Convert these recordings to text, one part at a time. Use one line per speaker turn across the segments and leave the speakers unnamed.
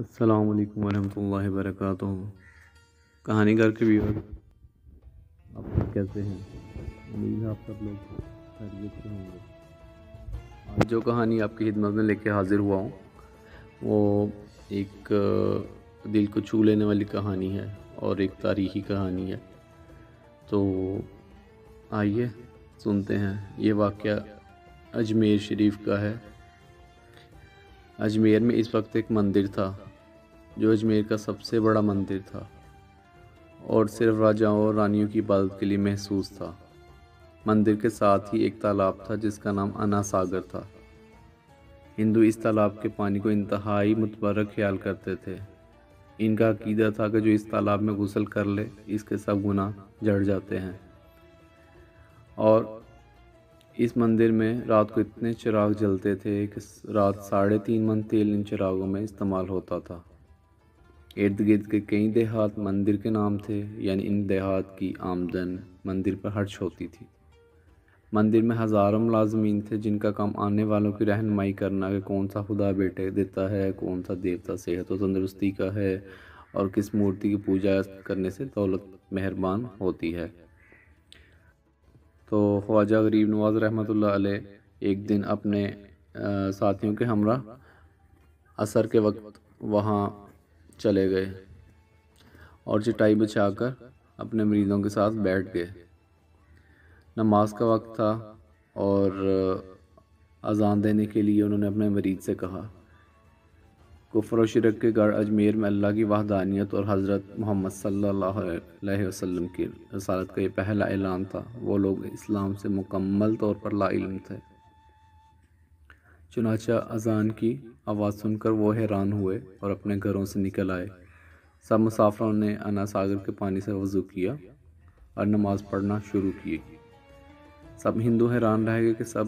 السلام علیکم ورحمۃ اللہ وبرکاتہ۔ کہانی گھر کے ویور آپ سب کیسے ہیں؟ امید ہے آپ سب لوگ خیریت سے ہوں گے۔ آج جو کہانی آپ کی خدمت میں لے کے حاضر ہوا ہوں وہ ایک دل کو چھو لینے والی کہانی ہے اور ایک تاریخی کہانی ہے۔ تو آئیے سنتے ہیں۔ یہ واقعہ اجمیر شریف کا ہے۔ اجمیر میں اس وقت ایک مندر تھا جو اجمیر کا سب سے بڑا مندر تھا اور صرف راجاؤں اور رانیوں کی عبادت کے لیے محسوس تھا۔ مندر کے ساتھ ہی ایک تالاب تھا جس کا نام انا ساگر تھا۔ ہندو اس تالاب کے پانی کو انتہائی متبرک خیال کرتے تھے۔ ان کا عقیدہ تھا کہ جو اس تالاب میں غسل کر لے اس کے سب گناہ جھڑ جاتے ہیں۔ اور اس مندر میں رات کو اتنے چراغ جلتے تھے کہ رات 3.5 من تیل ان چراغوں میں استعمال ہوتا تھا۔ ارد گرد کے کئی دیہات مندر کے نام تھے، یعنی ان دیہات کی آمدن مندر پر خرچ ہوتی تھی۔ مندر میں ہزاروں ملازمین تھے جن کا کام آنے والوں کی رہنمائی کرنا کہ کون سا خدا بیٹے دیتا ہے، کون سا دیوتا صحت و تندرستی کا ہے اور کس مورتی کی پوجا کرنے سے دولت مہربان ہوتی ہے۔ تو خواجہ غریب نواز رحمۃ اللہ علیہ ایک دن اپنے ساتھیوں کے ہمراہ عصر کے وقت وہاں چلے گئے اور چٹائی بچھا کر اپنے مریدوں کے ساتھ بیٹھ گئے۔ نماز کا وقت تھا اور اذان دینے کے لیے انہوں نے اپنے مرید سے کہا۔ کفر و شرک کے گڑھ اجمیر میں اللہ کی وحدانیت اور حضرت محمد صلی اللہ علیہ وسلم کی رسالت کا یہ پہلا اعلان تھا۔ وہ لوگ اسلام سے مکمل طور پر لا علم تھے۔ چنانچہ اذان کی آواز سن کر وہ حیران ہوئے اور اپنے گھروں سے نکل آئے۔ سب مسافروں نے انا ساگر کے پانی سے وضو کیا اور نماز پڑھنا شروع کی۔ سب ہندو حیران رہ گئے کہ سب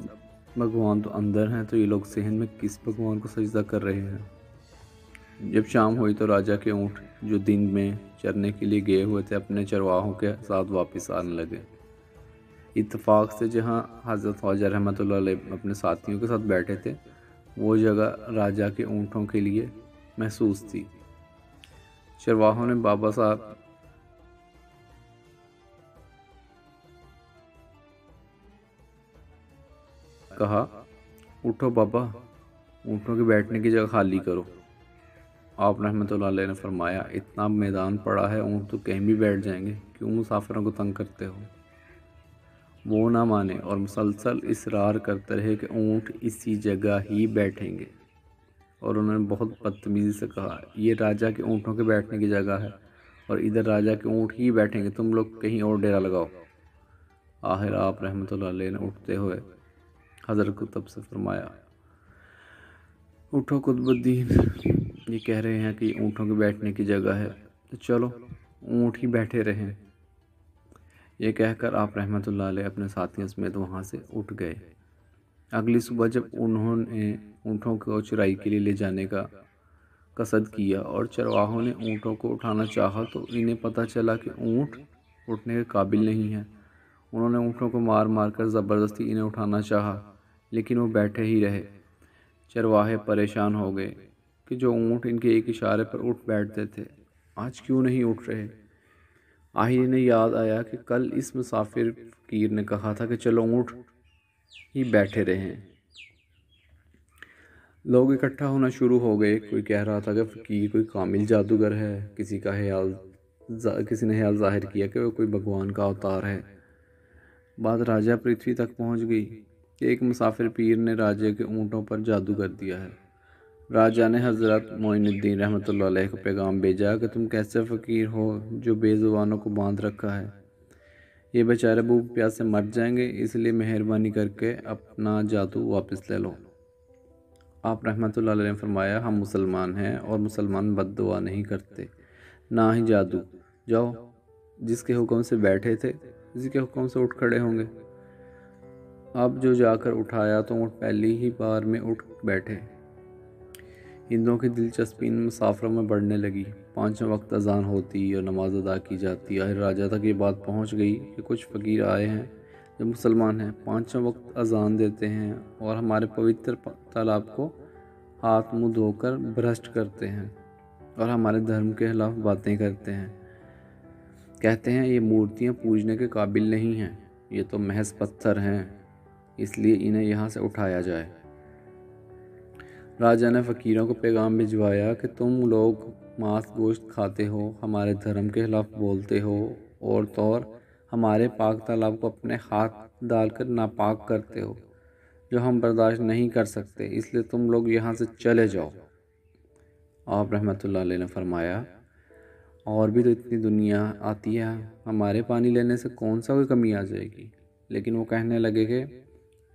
بھگوان تو اندر ہیں، تو یہ لوگ صحن میں کس بھگوان کو سجدہ کر رہے ہیں۔ جب شام ہوئی تو راجا کے اونٹ جو دن میں چرنے کے لیے گئے ہوئے تھے اپنے چرواہوں کے ساتھ واپس آنے لگے۔ اتفاق سے جہاں حضرت خواجہ رحمۃ اللہ علیہ اپنے ساتھیوں کے ساتھ بیٹھے تھے وہ جگہ راجا کے اونٹوں کے لیے محسوس تھی۔ چرواہوں نے بابا صاحب کہا، اٹھو بابا، اونٹوں کے بیٹھنے کی جگہ خالی کرو۔ آپ رحمۃ اللہ علیہ نے فرمایا، اتنا میدان پڑا ہے، اونٹ تو کہیں بھی بیٹھ جائیں گے، کیوں مسافروں کو تنگ کرتے ہو؟ وہ نہ مانے اور مسلسل اصرار کرتے رہے کہ اونٹ اسی جگہ ہی بیٹھیں گے، اور انہوں نے بہت بدتمیزی سے کہا، یہ راجا کے اونٹوں کے بیٹھنے کی جگہ ہے اور ادھر راجا کے اونٹ ہی بیٹھیں گے، تم لوگ کہیں اور ڈیرا لگاؤ۔ آخر آپ رحمۃ اللہ علیہ نے اٹھتے ہوئے حضرت قطب سے فرمایا، اٹھو قطب الدین، یہ کہہ رہے ہیں کہ یہ اونٹوں کے بیٹھنے کی جگہ ہے، تو چلو اونٹ ہی بیٹھے رہیں۔ یہ کہہ کر آپ رحمۃ اللہ علیہ اپنے ساتھیوں سمیت وہاں سے اٹھ گئے۔ اگلی صبح جب انہوں نے اونٹوں کو چرائی کے لیے لے جانے کا قصد کیا اور چرواہوں نے اونٹوں کو اٹھانا چاہا تو انہیں پتہ چلا کہ اونٹ اٹھنے کے قابل نہیں ہیں۔ انہوں نے اونٹوں کو مار مار کر زبردستی انہیں اٹھانا چاہا لیکن وہ بیٹھے ہی رہے۔ چرواہے پریشان ہو گئے کہ جو اونٹ ان کے ایک اشارے پر اٹھ بیٹھتے تھے آج کیوں نہیں اٹھ رہے۔ آخر انہیں یاد آیا کہ کل اس مسافر فقیر نے کہا تھا کہ چلو اونٹ ہی بیٹھے رہیں۔ لوگ اکٹھا ہونا شروع ہو گئے۔ کوئی کہہ رہا تھا کہ فقیر کوئی کامل جادوگر ہے، کسی نے خیال ظاہر کیا کہ وہ کوئی بھگوان کا اوتار ہے۔ بات راجہ پرتھوی تک پہنچ گئی کہ ایک مسافر پیر نے راجے کے اونٹوں پر جادو کر دیا ہے۔ راجہ نے حضرت معین الدین رحمۃ اللہ علیہ کو پیغام بھیجا کہ تم کیسے فقیر ہو جو بے زبانوں کو باندھ رکھا ہے، یہ بیچارے بھوک پیاس سے مر جائیں گے، اس لیے مہربانی کر کے اپنا جادو واپس لے لو۔ آپ رحمۃ اللہ علیہ نے فرمایا، ہم مسلمان ہیں اور مسلمان بد دعا نہیں کرتے، نہ ہی جادو۔ جاؤ، جس کے حکم سے بیٹھے تھے اسی کے حکم سے اٹھ کھڑے ہوں گے۔ اب جو جا کر اٹھایا تو اونٹ پہلی ہی بار میں اٹھ بیٹھے۔ ہندوؤں کی دلچسپی ان مسافروں میں بڑھنے لگی۔ 5 وقت اذان ہوتی اور نماز ادا کی جاتی۔ آخر راجہ تک یہ بات پہنچ گئی کہ کچھ فقیر آئے ہیں جو مسلمان ہیں، 5 وقت اذان دیتے ہیں اور ہمارے پوتر تالاب کو ہاتھ منہ دھو کر بھرشٹ کرتے ہیں۔ اور ہمارے دھرم کے خلاف باتیں کرتے ہیں۔ کہتے ہیں یہ مورتیاں پوجنے کے قابل نہیں ہیں، یہ تو محض پتھر ہیں، اس لیے انہیں یہاں سے اٹھایا جائے۔ راجا نے فقیروں کو پیغام بھجوایا کہ تم لوگ ماس گوشت کھاتے ہو، ہمارے دھرم کے خلاف بولتے ہو، اور ہمارے پاک تالاب کو اپنے ہاتھ ڈال کر ناپاک کرتے ہو، جو ہم برداشت نہیں کر سکتے، اس لیے تم لوگ یہاں سے چلے جاؤ۔ آپ رحمۃ اللہ علیہ نے فرمایا، اور بھی تو اتنی دنیا آتی ہے، ہمارے پانی لینے سے کون سا کوئی کمی آ جائے گی؟ لیکن وہ کہنے لگے کہ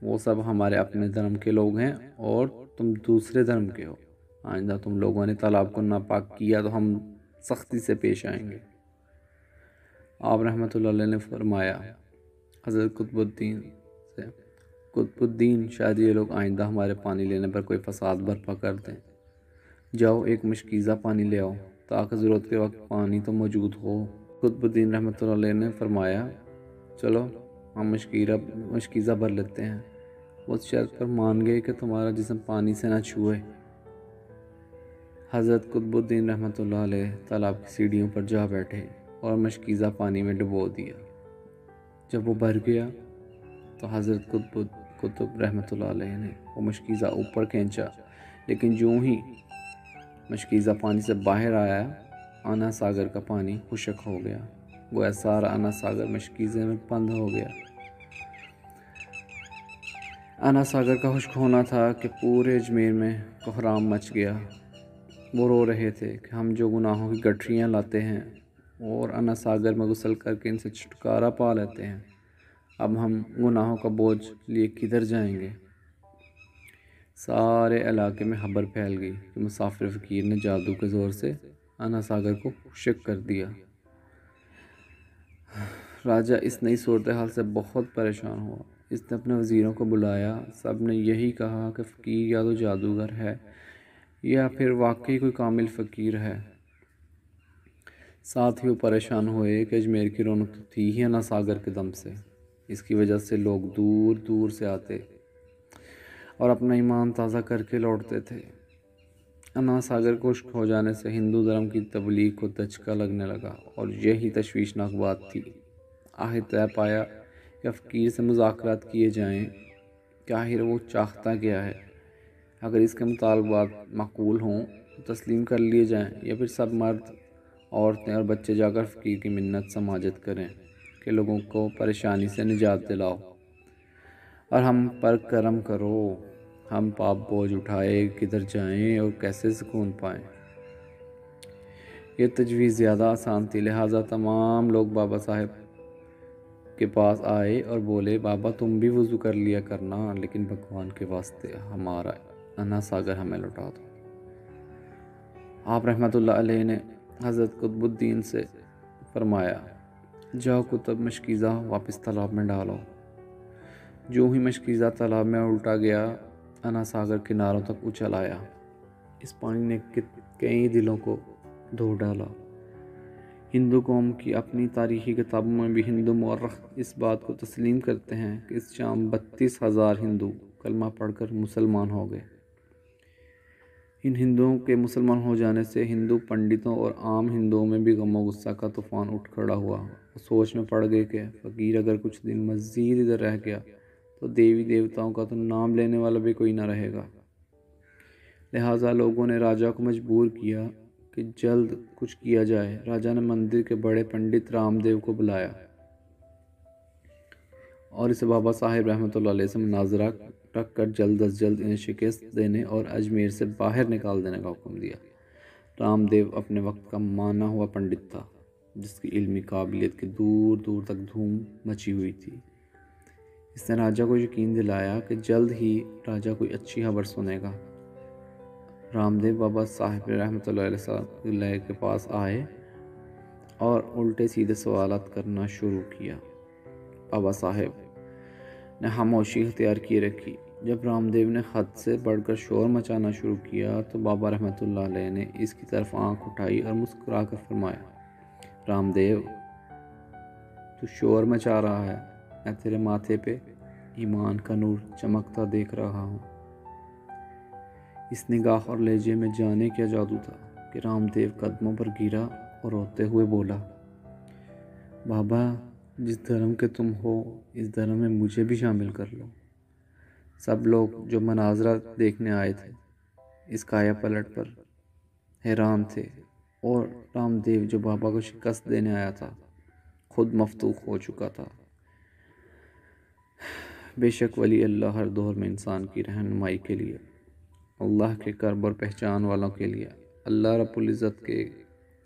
وہ سب ہمارے اپنے دھرم کے لوگ ہیں اور تم دوسرے دھرم کے ہو، آئندہ تم لوگوں نے تالاب کو ناپاک کیا تو ہم سختی سے پیش آئیں گے۔ آپ رحمۃ اللہ علیہ نے فرمایا حضرت قطب الدین شاید یہ لوگ آئندہ ہمارے پانی لینے پر کوئی فساد برپا کر دیں، جاؤ ایک مشکیزہ پانی لے آؤ تاکہ ضرورت کے وقت پانی تو موجود ہو۔ قطب الدین رحمۃ اللہ علیہ نے فرمایا، چلو ہم مشکیزہ بھر لیتے ہیں، اس شرط پر مان گئے کہ تمہارا جسم پانی سے نہ چھوئے۔ حضرت قطب الدین رحمۃ اللہ علیہ تالاب کی سیڑھیوں پر جا بیٹھے اور مشکیزہ پانی میں ڈبو دیا۔ جب وہ بھر گیا تو حضرت قطب رحمۃ اللہ علیہ نے وہ مشکیزہ اوپر کھینچا، لیکن جوں ہی مشکیزہ پانی سے باہر آیا، انا ساگر کا پانی خشک ہو گیا، گویا سارا انا ساگر مشکیزے میں بند ہو گیا۔ انا ساگر کا خشک ہونا تھا کہ پورے اجمیر میں کوہرام مچ گیا۔ وہ رو رہے تھے کہ ہم جو گناہوں کی گٹھریاں لاتے ہیں اور انا ساگر میں غسل کر کے ان سے چھٹکارا پا لیتے ہیں، اب ہم گناہوں کا بوجھ لیے کدھر جائیں گے؟ سارے علاقے میں خبر پھیل گئی کہ مسافر فقیر نے جادو کے زور سے انا ساگر کو خشک کر دیا۔ راجہ اس نئی صورتحال سے بہت پریشان ہوا۔ اس نے اپنے وزیروں کو بلایا، سب نے یہی کہا کہ فقیر یا تو جادوگر ہے یا پھر واقعی کوئی کامل فقیر ہے۔ ساتھ ہی وہ پریشان ہوئے کہ اجمیر کی رونق تو تھی ہی انا ساگر کے دم سے، اس کی وجہ سے لوگ دور دور سے آتے اور اپنا ایمان تازہ کر کے لوٹتے تھے۔ انا ساگر خشک ہو جانے سے ہندو دھرم کی تبلیغ کو دھچکا لگنے لگا، اور یہی تشویشناک بات تھی۔ آخر طے پایا کہ فقیر سے مذاکرات کیے جائیں کہ آخر وہ چاہتا کیا ہے، اگر اس کے مطالبات معقول ہوں تو تسلیم کر لیے جائیں، یا پھر سب مرد، عورتیں اور بچے جا کر فقیر کی منت سماجت کریں کہ لوگوں کو پریشانی سے نجات دلاؤ اور ہم پر کرم کرو، ہم پاپ بوجھ اٹھائے کدھر جائیں اور کیسے سکون پائیں۔ یہ تجویز زیادہ آسان تھی، لہٰذا تمام لوگ بابا صاحب کے پاس آئے اور بولے، بابا تم بھی وضو کر لیا کرنا، لیکن بھگوان کے واسطے ہمارا انا ساگر ہمیں لوٹا دو۔ آپ رحمۃ اللہ علیہ نے حضرت قطب الدین سے فرمایا، جاؤ قطب مشکیزہ واپس تالاب میں ڈالو۔ جو ہی مشکیزہ تالاب میں الٹا گیا، انا ساگر کناروں تک اچھل آیا۔ اس پانی نے کئی دلوں کو دھو ڈالا۔ ہندو قوم کی اپنی تاریخی کتابوں میں بھی ہندو مورخ اس بات کو تسلیم کرتے ہیں کہ اس شام 32,000 ہندو کلمہ پڑھ کر مسلمان ہو گئے۔ ان ہندوؤں کے مسلمان ہو جانے سے ہندو پنڈتوں اور عام ہندوؤں میں بھی غم و غصہ کا طوفان اٹھ کھڑا ہوا۔ وہ سوچ میں پڑ گئے کہ فقیر اگر کچھ دن مزید ادھر رہ گیا تو دیوی دیوتاؤں کا تو نام لینے والا بھی کوئی نہ رہے گا۔ لہٰذا لوگوں نے راجہ کو مجبور کیا کہ جلد کچھ کیا جائے۔ راجہ نے مندر کے بڑے پنڈت رام دیو کو بلایا اور اسے بابا صاحب رحمۃ اللہ علیہ سے مناظرہ رکھ کر جلد از جلد انہیں شکست دینے اور اجمیر سے باہر نکال دینے کا حکم دیا۔ رام دیو اپنے وقت کا مانا ہوا پنڈت تھا، جس کی علمی قابلیت کی دور دور تک دھوم مچی ہوئی تھی۔ اس نے راجہ کو یقین دلایا کہ جلد ہی راجہ کوئی اچھی خبر سنے گا۔ رام دیو بابا صاحب رحمۃ اللہ علیہ کے پاس آئے اور الٹے سیدھے سوالات کرنا شروع کیا۔ بابا صاحب نے خاموشی اختیار کیے رکھی۔ جب رام دیو نے حد سے بڑھ کر شور مچانا شروع کیا تو بابا رحمۃ اللہ علیہ نے اس کی طرف آنکھ اٹھائی اور مسکرا کر فرمایا، رام دیو تو شور مچا رہا ہے، میں تیرے ماتھے پہ ایمان کا نور چمکتا دیکھ رہا ہوں۔ اس نگاہ اور لہجے میں جانے کیا جادو تھا کہ رام دیو قدموں پر گرا اور روتے ہوئے بولا، بابا جس دھرم کے تم ہو اس دھرم میں مجھے بھی شامل کر لو۔ سب لوگ جو مناظرہ دیکھنے آئے تھے اس کایا پلٹ پر حیران تھے، اور رام دیو جو بابا کو شکست دینے آیا تھا خود مفتوح ہو چکا تھا۔ بے شک ولی اللہ ہر دور میں انسان کی رہنمائی کے لیے، اللہ کے قرب اور پہچان والوں کے لیے اللہ رب العزت کے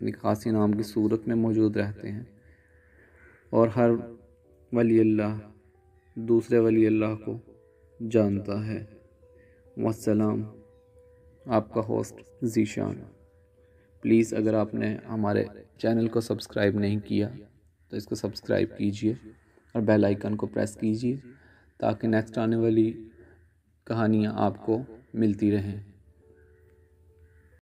ایک خاصی نام کی صورت میں موجود رہتے ہیں، اور ہر ولی اللہ دوسرے ولی اللہ کو جانتا ہے۔ والسلام، آپ کا ہوسٹ ذیشان۔ پلیز اگر آپ نے ہمارے چینل کو سبسکرائب نہیں کیا تو اس کو سبسکرائب کیجئے اور بیل آئیکن کو پریس کیجئے تاکہ نیکسٹ آنے والی کہانیاں آپ کو ملتی رہیں۔